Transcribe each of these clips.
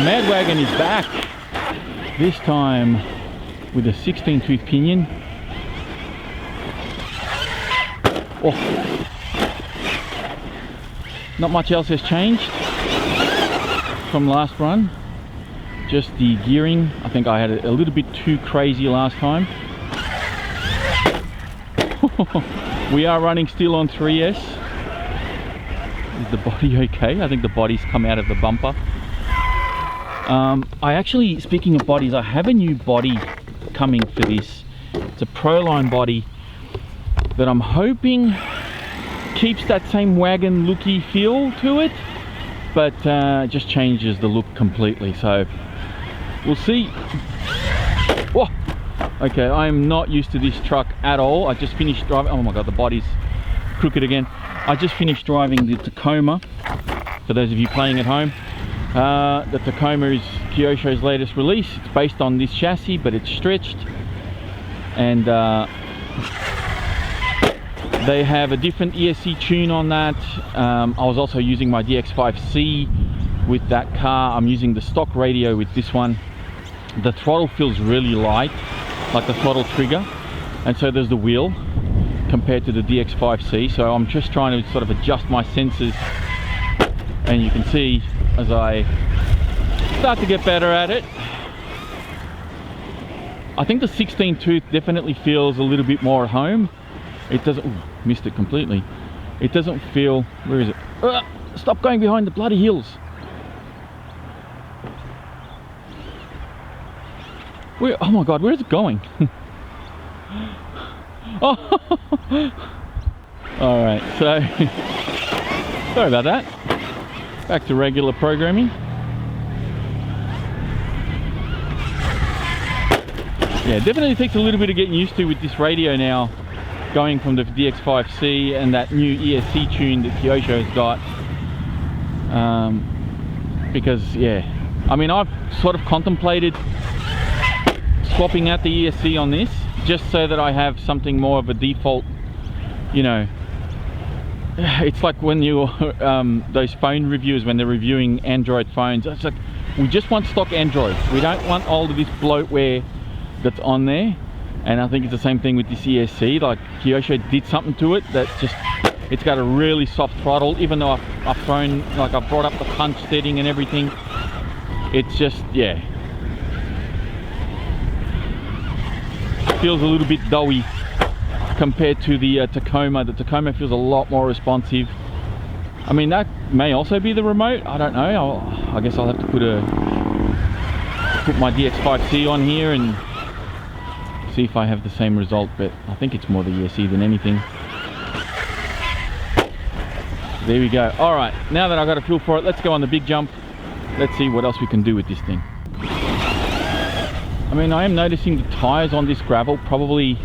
Mad Wagon is back, this time with a 16-tooth pinion. Oh. Not much else has changed from last run, just the gearing. I think I had it a little bit too crazy last time. We are running still on 3S. Is the body okay? I think the body's come out of the bumper. I actually, speaking of bodies, I have a new body coming for this. It's a Proline body that I'm hoping keeps that same wagon looky feel to it, but just changes the look completely. So we'll see. Whoa. Okay, I'm not used to this truck at all. I just finished driving. Oh my god, the body's crooked again. I just finished driving the Tacoma. For those of you playing at home, the Tacoma is Kyosho's latest release. It's based on this chassis, but it's stretched, and they have a different ESC tune on that. I was also using my DX5C with that car. I'm using the stock radio with this one. The throttle feels really light, like the throttle trigger, and so does the wheel compared to the DX5C. So I'm just trying to sort of adjust my sensors, and you can see as I start to get better at it. I think the 16 tooth definitely feels a little bit more at home. It doesn't, ooh, missed it completely. It doesn't feel, where is it? Stop going behind the bloody hills. Where, oh my god, where is it going? Oh. Alright, so sorry about that. Back to regular programming. Yeah, definitely takes a little bit of getting used to with this radio now, going from the DX5C and that new ESC tune that Kyosho's got. Because yeah, I mean, I've sort of contemplated swapping out the ESC on this, just so that I have something more of a default, you know. It's like when you those phone reviewers, when they're reviewing Android phones, it's like, we just want stock Android. We don't want all of this bloatware that's on there. And I think it's the same thing with this ESC. Like, Kyosho did something to it that just, it's got a really soft throttle. Even though I've thrown, like, I've brought up the punch setting and everything, it's just, yeah, feels a little bit doughy compared to the Tacoma. The Tacoma feels a lot more responsive. I mean, that may also be the remote. I don't know. I guess I'll have to put my DX5C on here and see if I have the same result, but I think it's more the ESC than anything. There we go. All right, now that I've got a feel for it, let's go on the big jump. Let's see what else we can do with this thing. I mean, I am noticing the tires on this gravel probably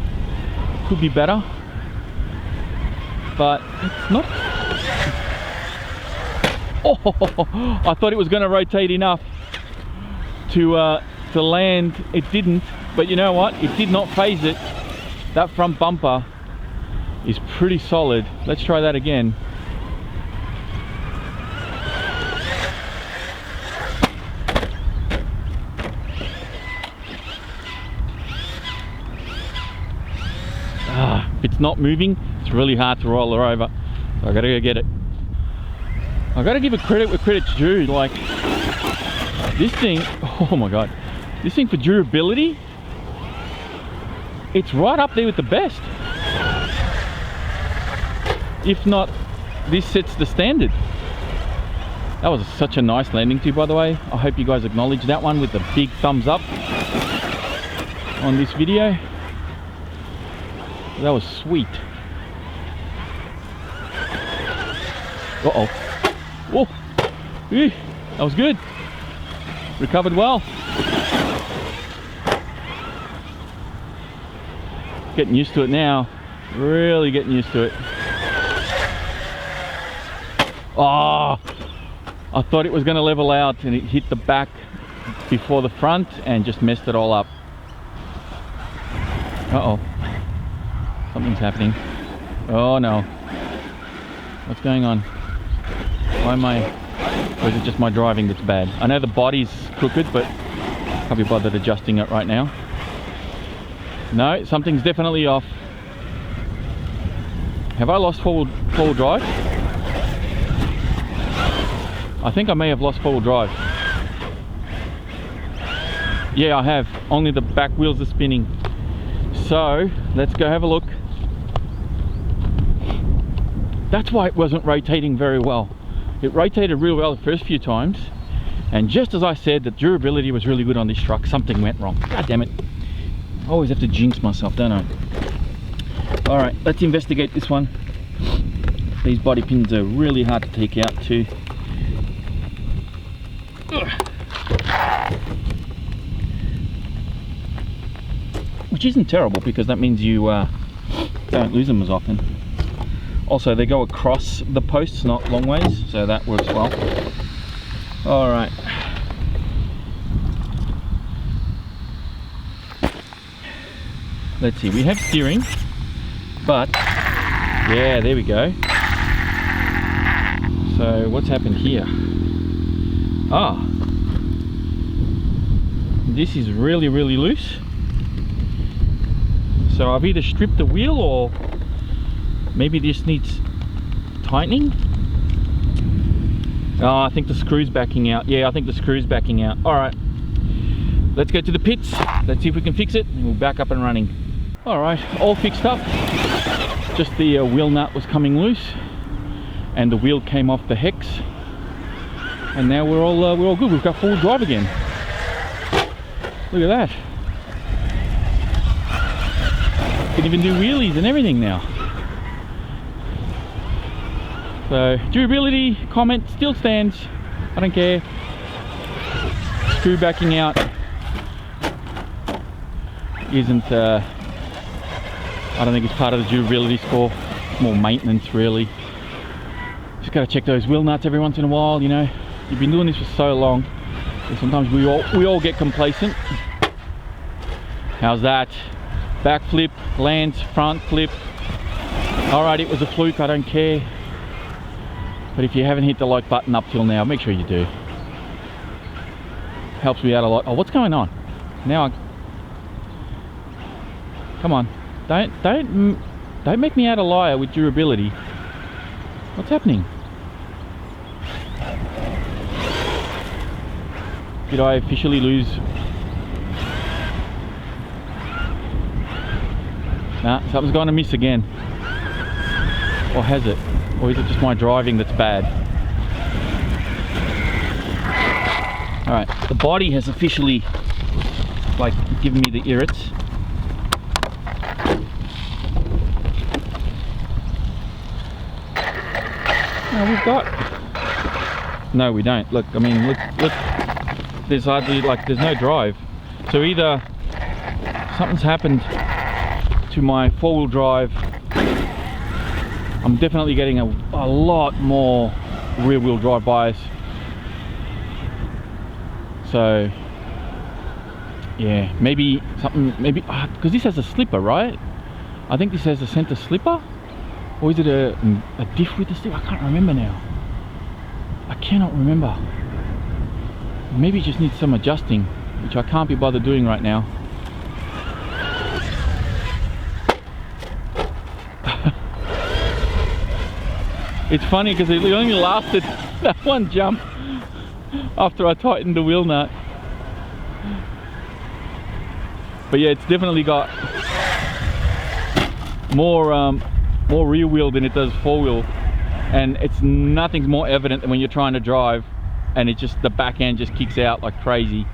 could be better, but it's not. Oh, I thought it was going to rotate enough to land. It didn't, but you know what? It did not phase it. That front bumper is pretty solid. Let's try that again. If it's not moving, it's really hard to roll her over. So I gotta go get it. I gotta give it credit where credit's due. Like, this thing, oh my god, this thing for durability, it's right up there with the best. If not, this sets the standard. That was such a nice landing too, by the way. I hope you guys acknowledge that one with a big thumbs up on this video. That was sweet. Uh-oh. Whoa. Eeh, that was good. Recovered well. Getting used to it now. Really getting used to it. Oh, I thought it was going to level out and it hit the back before the front and just messed it all up. Uh-oh. Something's happening. Oh no. What's going on? Why am I... Or is it just my driving that's bad? I know the body's crooked, but can't be bothered adjusting it right now. No, something's definitely off. Have I lost four-wheel drive? I think I may have lost four-wheel drive. Yeah, I have. Only the back wheels are spinning. So, let's go have a look. That's why it wasn't rotating very well. It rotated real well the first few times, and just as I said that durability was really good on this truck, something went wrong. God damn it. I always have to jinx myself, don't I? Alright, let's investigate this one. These body pins are really hard to take out too. Which isn't terrible, because that means you don't lose them as often. Also, they go across the posts, not long ways, so that works well. Alright. Let's see, we have steering, but yeah, there we go. So what's happened here? Ah, this is really loose. So I've either stripped the wheel, or maybe this needs tightening. Oh, I think the screw's backing out. Yeah, I think the screw's backing out. Alright, let's go to the pits. Let's see if we can fix it, and we'll back up and running. Alright, all fixed up. Just the wheel nut was coming loose, and the wheel came off the hex. And now we're all good. We've got full drive again. Look at that. Can even do wheelies and everything now. So durability comment still stands. I don't care. Screw backing out isn't I don't think it's part of the durability score. It's more maintenance really. Just gotta check those wheel nuts every once in a while, you know. You've been doing this for so long, and sometimes we all get complacent. How's that? Backflip, lands, front flip. Alright, it was a fluke, I don't care. But if you haven't hit the like button up till now, make sure you do. Helps me out a lot. Oh, what's going on? Now come on. Don't make me out a liar with durability. What's happening? Did I officially lose? Nah, something's going to miss again. Or has it? Or is it just my driving that's bad? Alright, the body has officially like given me the irrits. No, we've got... No, we don't. Look, I mean, look. There's hardly, like, there's no drive. So either something's happened to my four-wheel drive. I'm definitely getting a lot more rear-wheel drive bias. So, yeah, maybe something, maybe, because this has a slipper, right? I think this has a center slipper. Or is it a diff with the slipper? I can't remember now. I cannot remember. Maybe it just needs some adjusting, which I can't be bothered doing right now. It's funny because it only lasted that one jump after I tightened the wheel nut. But yeah, it's definitely got more rear wheel than it does four wheel, and it's nothing's more evident than when you're trying to drive and it just, the back end just kicks out like crazy.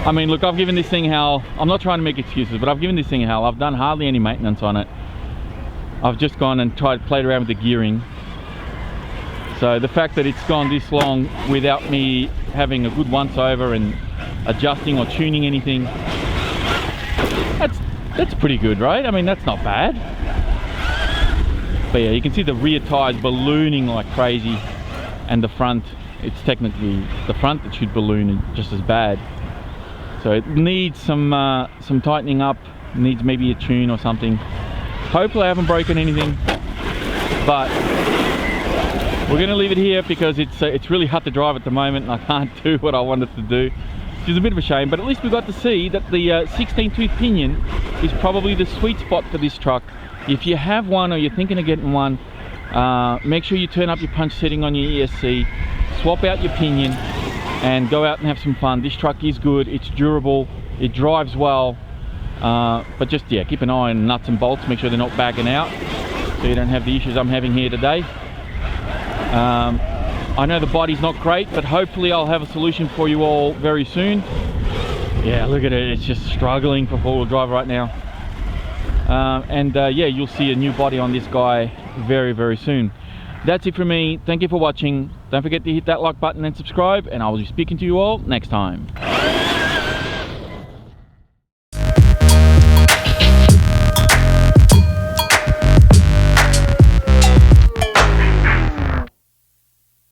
I mean, look, I've given this thing hell. I'm not trying to make excuses, but I've given this thing hell. I've done hardly any maintenance on it. I've just gone and played around with the gearing. So the fact that it's gone this long without me having a good once over and adjusting or tuning anything, that's pretty good, right? I mean, that's not bad. But yeah, you can see the rear tires ballooning like crazy, and the front, it's technically the front that should balloon just as bad. So it needs some tightening up, needs maybe a tune or something. Hopefully I haven't broken anything, but we're gonna leave it here because it's really hard to drive at the moment and I can't do what I wanted to do, which is a bit of a shame. But at least we got to see that the 16 tooth pinion is probably the sweet spot for this truck. If you have one or you're thinking of getting one, make sure you turn up your punch setting on your ESC, swap out your pinion and go out and have some fun. This truck is good, it's durable, it drives well, but just, yeah, keep an eye on nuts and bolts, make sure they're not bagging out so you don't have the issues I'm having here today. I know the body's not great, but hopefully I'll have a solution for you all very soon. Yeah, look at it, it's just struggling for four-wheel drive right now. Yeah, you'll see a new body on this guy very, very soon. That's it from me. Thank you for watching. Don't forget to hit that like button and subscribe, and I will be speaking to you all next time.